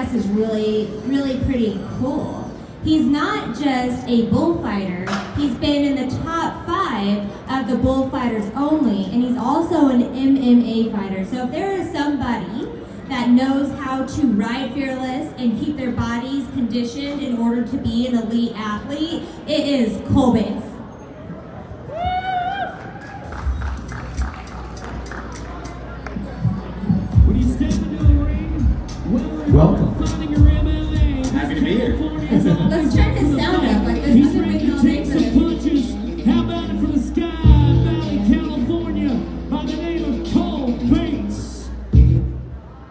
guest is really, really pretty cool. He's not just a bullfighter, he's been in the top 5 of the bullfighters only, and he's also an MMA fighter. So if there is somebody that knows how to ride fearless and keep their bodies conditioned in order to be an elite athlete, it is Cole Bates. When you step into the ring, welcome. Happy to be here. Let's turn his sound up. Like there's nothing we can all make for this. How about it from the Sky Valley, California, by the name of Cole Bates?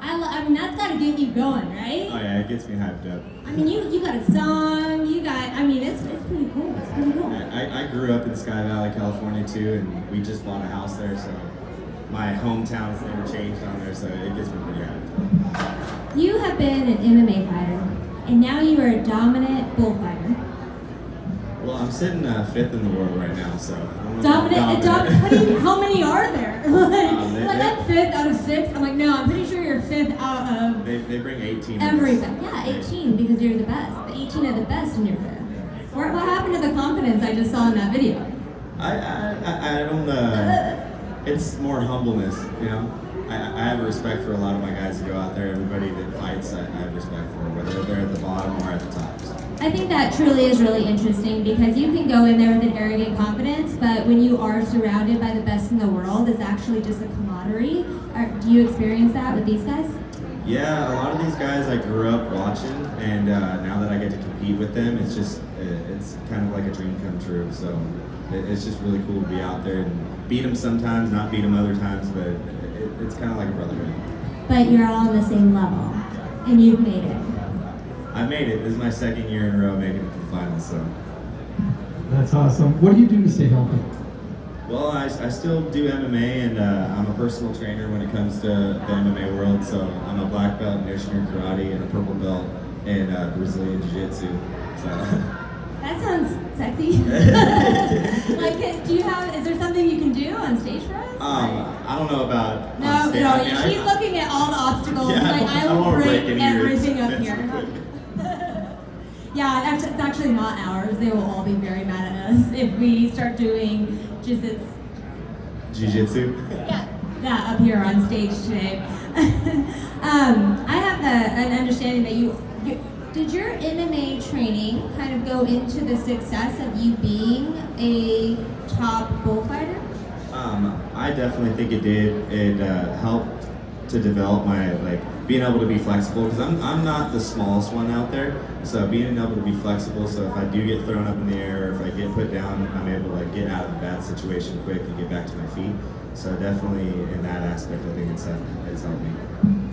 I mean, that's gotta get you going, right? Oh yeah, it gets me hyped up. I mean, you got a song, it's pretty cool. It's pretty cool. I grew up in Sky Valley, California too, and we just bought a house there, so my hometown has never changed on there, so it gets me pretty hyped. You have been an MMA fighter, and now you are a dominant bullfighter. Well, I'm sitting 5th in the world right now, so I'm Dominant. How many are there? I'm 5th out of 6. I'm like, no, I'm pretty sure you're 5th out of. They bring 18. Everything. Yeah, 18 because you're the best. The 18 are the best and you're 5th. What happened to the confidence I just saw in that video? I don't. It's more humbleness, you know. I have respect for a lot of my guys that go out there. Everybody that fights, I have respect for, whether they're at the bottom or at the top. So. I think that truly is really interesting because you can go in there with an arrogant confidence, but when you are surrounded by the best in the world, it's actually just a camaraderie. Do you experience that with these guys? Yeah, a lot of these guys I grew up watching, and now that I get to compete with them, it's kind of like a dream come true. So it's just really cool to be out there and beat them sometimes, not beat them other times, but it's kind of like a brotherhood. But you're all on the same level, and you've made it. I made it. This is my 2nd year in a row making it to the finals, so. That's awesome. What do you do to stay healthy? Well, I still do MMA, and I'm a personal trainer when it comes to the MMA world, so I'm a black belt in Missionary Karate and a purple belt in Brazilian Jiu-Jitsu. So. That sounds sexy. Is there something you can do on stage for us? I don't know about. No, she's looking at all the obstacles. Yeah, I will break everything up That's here. Yeah, it's actually not ours. They will all be very mad at us if we start doing Jiu-Jitsu? Yeah, that up here on stage today. I have an understanding that did your MMA training kind of go into the success of you being a top bullfighter? I definitely think it did. It helped to develop my being able to be flexible, because I'm not the smallest one out there. So being able to be flexible, so if I do get thrown up in the air, or if I get put down, I'm able to get out of a bad situation quick and get back to my feet. So definitely in that aspect, I think it's helped me.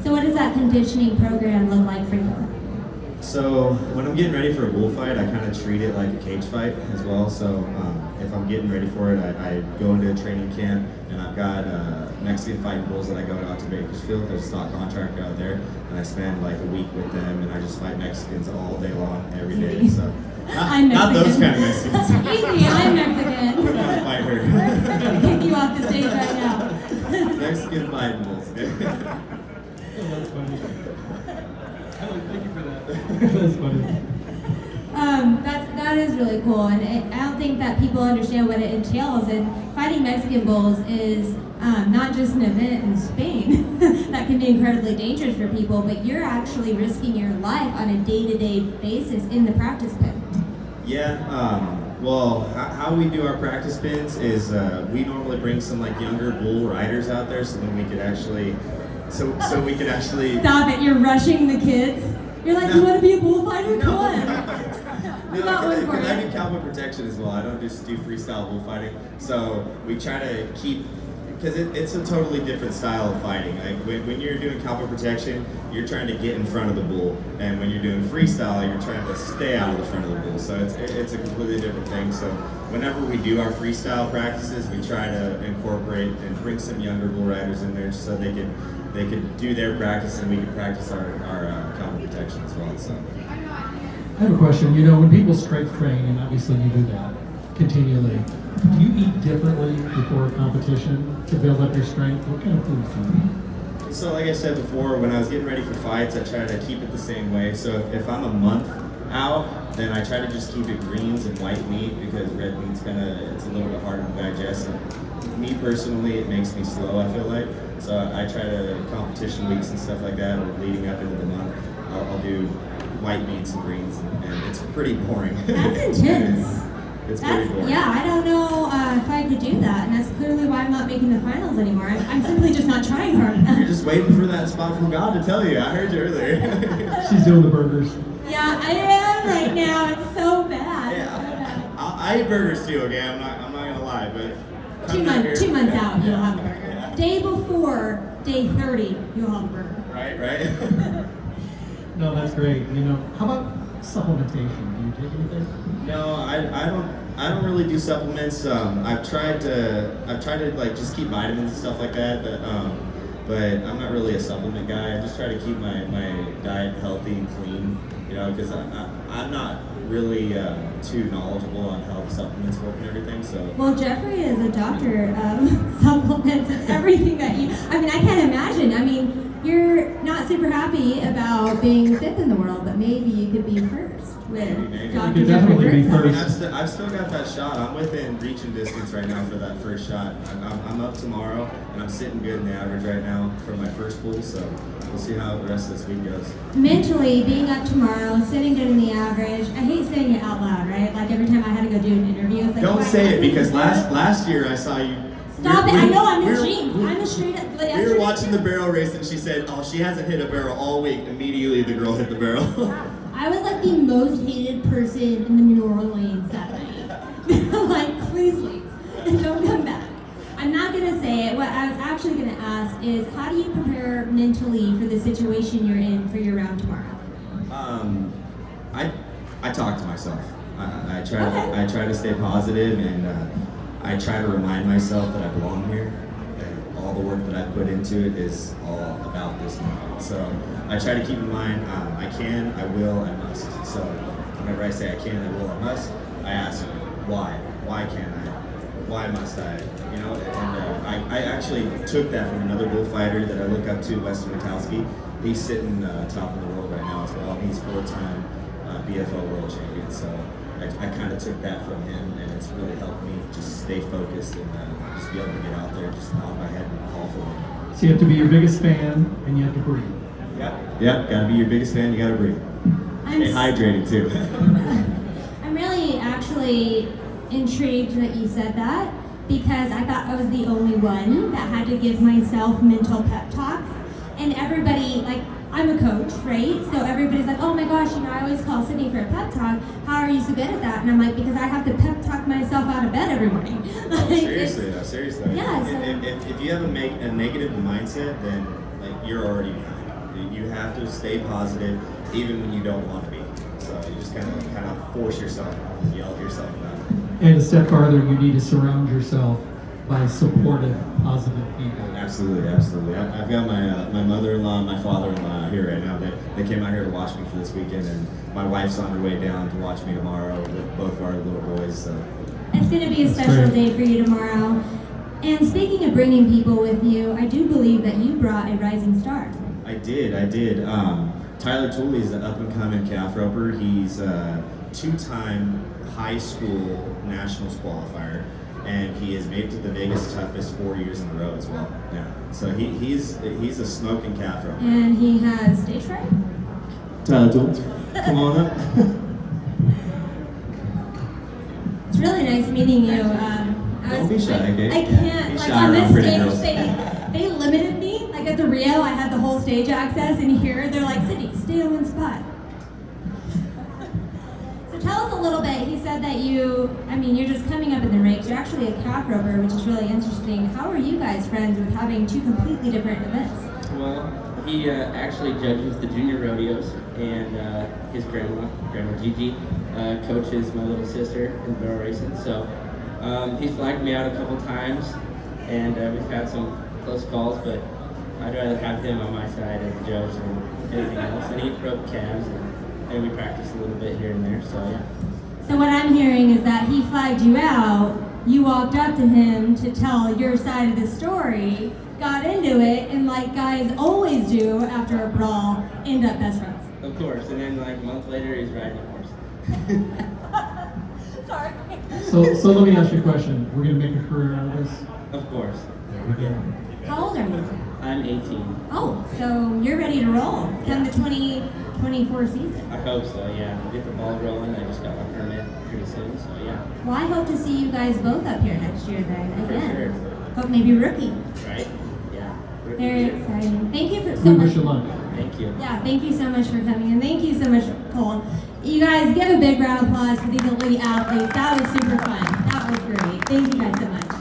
So what does that conditioning program look like for you? So when I'm getting ready for a bullfight, I kind of treat it like a cage fight as well. So if I'm getting ready for it, I go into a training camp, and I've got Mexican fighting bulls that I go out to Bakersfield. There's a stock contractor out there, and I spend like a week with them, and I just fight Mexicans all day long, every day. So not those kind of Mexicans. Easy, I'm Mexican. We're gonna fight her. We're gonna kick you off the stage right now. Mexican fighting bulls. That's funny. Thank you for that. That's funny. That is really cool, and I don't think that people understand what it entails. And fighting Mexican bulls is not just an event in Spain that can be incredibly dangerous for people, but you're actually risking your life on a day-to-day basis in the practice pen. Yeah. Well, how we do our practice pins is we normally bring some younger bull riders out there, so then we could actually. So we could actually. Stop it! You're rushing the kids. You're like, you want to be a bullfighter? Come on. Because I do cowboy protection as well. I don't just do freestyle bullfighting. So we try to keep, because it's a totally different style of fighting. Like when you're doing cowboy protection, you're trying to get in front of the bull, and when you're doing freestyle, you're trying to stay out of the front of the bull. So it's a completely different thing. So whenever we do our freestyle practices, we try to incorporate and bring some younger bull riders in there so they could do their practice, and we can practice our cowboy protection as well. So. I have a question. You know, when people strength train, and obviously you do that continually, do you eat differently before a competition to build up your strength? What kind of food do you eat? So like I said before, when I was getting ready for fights, I try to keep it the same way. So if I'm a month out, then I try to just keep it greens and white meat because red meat's it's a little bit harder to digest. And me personally, it makes me slow, I feel like. So I try to, competition weeks and stuff like that, or leading up into the month, I'll do white meats and greens, and it's pretty boring. That's intense. It's pretty boring. Yeah, I don't know if I could do that, and that's clearly why I'm not making the finals anymore. I'm simply just not trying hard enough. You're just waiting for that spot from God to tell you. I heard you earlier. She's doing the burgers. Yeah, I am right now. It's so bad. Yeah, I eat burgers too. Okay, I'm not gonna lie, but Two months out, you'll have a burger. Yeah. Day before day 30, you'll have a burger. Right. No, that's great. How about supplementation? Do you take anything? No, I don't really do supplements. I've tried to like just keep vitamins and stuff like that, but I'm not really a supplement guy. I just try to keep my diet healthy and clean, because I'm not really too knowledgeable on how the supplements work and everything. So. Well, Jeffrey is a doctor of supplements and everything that I can't imagine. You're not super happy about being fifth in the world, but maybe you could be first with Maybe. Dr. You could Jeffrey definitely be Burke. first. I've still got that shot. I'm within reaching distance right now for that first shot. I'm up tomorrow, and I'm sitting good in the average right now for my first pool, so we'll see how the rest of this week goes. Mentally, being up tomorrow, sitting good in the average, I hate saying it out loud, right? Like every time I had to go do an interview, it's like, Don't "Oh, say I it, because can't last year I saw you. Stop it! I know I'm we're- ashamed. I'm a straight up. But We were yesterday- watching the barrel race, and she said, "Oh, she hasn't hit a barrel all week." Immediately, the girl hit the barrel. I was like the most hated person in the New Orleans that night. Like, please leave and don't come back. I'm not gonna say it. What I was actually gonna ask is, how do you prepare mentally for the situation you're in for your round tomorrow? I talk to myself. I try Okay. I try to stay positive, and I try to remind myself that I belong here, and all the work that I put into it is all about this moment. So I try to keep in mind, I can, I will, I must. So whenever I say I can, I will, I must, I ask why? Why can't I? Why must I? And I actually took that from another bullfighter that I look up to, Weston Witowski. He's sitting top of the world right now as well. He's 4-time BFO world champion. So I kind of took that from him, and it's really helped me just stay focused and just be able to get out there, just nod my head and call for it. So you have to be your biggest fan, and you have to breathe. Yep, gotta be your biggest fan, you gotta breathe. Stay hydrated too. I'm really actually intrigued that you said that, because I thought I was the only one that had to give myself mental pep talks. And everybody, like, I'm a coach, right? So everybody's like, oh my gosh, I always call Sydney for a pep talk. How are you so good at that? And I'm like, because I have to pep talk myself out of bed every morning. Oh, seriously though, seriously. Yeah, If you have a negative mindset, then you're already behind. You have to stay positive, even when you don't want to be. So you just kind of force yourself, yell at yourself about it. And a step farther, you need to surround yourself by supportive, positive people. Absolutely. I've got my mother-in-law and my father-in-law here right now. They came out here to watch me for this weekend, and my wife's on her way down to watch me tomorrow with both of our little boys. So It's going to be a special day for you tomorrow. And speaking of bringing people with you, I do believe that you brought a rising star. I did. Tyler Tooley is an up-and-coming calf roper. He's a 2-time high school nationals qualifier, and he has made it to the Vegas Toughest 4 years in a row as well. Yeah. So he's a smoking calf roper. And he has stage fright? Tyler Tooley, come on up. It's really nice meeting you. Don't be shy, okay? I can't, Be like, shy on around this pretty stage, girls. they limited me. Like at the Rio, I had the whole stage access, and here they're like, Sydney, stay in one spot. So tell us a little bit. He said that you're just coming up in the ranks. You're actually a calf roper, which is really interesting. How are you guys friends with having two completely different events? Well, he actually judges the junior rodeos, and his Grandma Gigi, coaches my little sister in barrel racing. So he's flagged me out a couple times, and we've had some close calls, but I'd rather have him on my side as a judge than anything else. And he broke calves, and we practiced a little bit here and there, so yeah. So what I'm hearing is that he flagged you out, you walked up to him to tell your side of the story, got into it, and like guys always do after a brawl, end up best friends. Of course, and then like a month later, he's riding a horse. Sorry. So let me ask you a question. We're going to make a career out of this? Of course. There we go. How old are you? I'm 18. Oh, so you're ready to roll come the 2024 season. I hope so, yeah. We'll get the ball rolling. I just got my permit pretty soon, so yeah. Well, I hope to see you guys both up here next year then, For again. sure. Hope maybe rookie. Right? Yeah. Very exciting. Thank you for so We much. wish you luck. Thank you. Yeah, thank you so much for coming, and thank you so much, Cole. You guys give a big round of applause for these elite athletes. That was super fun. That was great. Thank you guys so much.